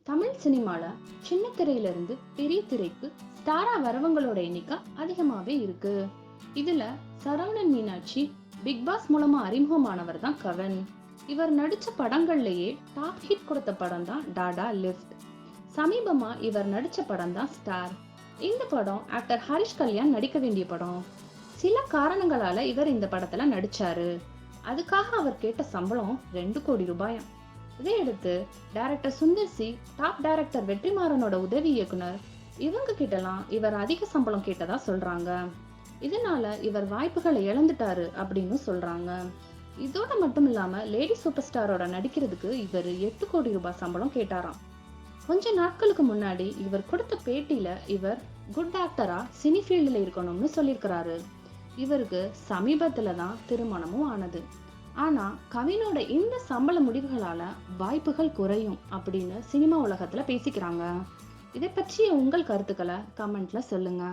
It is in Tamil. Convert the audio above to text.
தமிழ் சினிமால சின்ன திரையில இருந்து பெரிய திரைக்கு ஸ்டாரா வரவங்களோட எண்ணிக்கை அதிகமாவே இருக்கு. இதுல சரவணன் மீனாட்சி பிக் பாஸ் மூலமா அறிமுகமானவர் தான் கவன். இவர் நடிச்ச படங்கள்லயே டாப் ஹிட் கொடுத்த படம் தான் டாடா லிஃப்ட். சமீபமா இவர் நடிச்ச படம் தான் ஸ்டார். இந்த படம் ஆக்டர் ஹரிஷ் கல்யாண் நடிக்க வேண்டிய படம். சில காரணங்களால இவர் இந்த படத்துல நடிச்சாரு. அதுக்காக அவர் கேட்ட சம்பளம் 2 கோடி ரூபாயாம். இதையடுத்து director Sundar C, top director வெற்றிமாறனோட உதவி இயக்குனர் இவங்க கிட்டலாம் இவர் அதிக சம்பளம் கேட்டதா சொல்றாங்க. இதனால இவர் வாய்ப்புகளை இழந்துட்டாரு அப்படின்னு சொல்றாங்க. இதோட மட்டும் இல்லாம லேடி சூப்பர் ஸ்டாரோட நடிக்கிறதுக்கு இவர் 8 கோடி ரூபாய் சம்பளம் கேட்டாராம். கொஞ்ச நாட்களுக்கு முன்னாடி இவர் கொடுத்த பேட்டியில இவர் குட் ஆக்டரா சினி ஃபீல்டுல இருக்கணும்னு சொல்லியிருக்கிறாரு. இவருக்கு சமீபத்துல தான் திருமணமும் ஆனது. ஆனா கவினோட இந்த சம்பள முடிவுகளால வாய்ப்புகள் குறையும் அப்படின்னு சினிமா உலகத்துல பேசிக்கிறாங்க. இதை பற்றிய உங்கள் கருத்துக்களை கமெண்ட்ல சொல்லுங்க.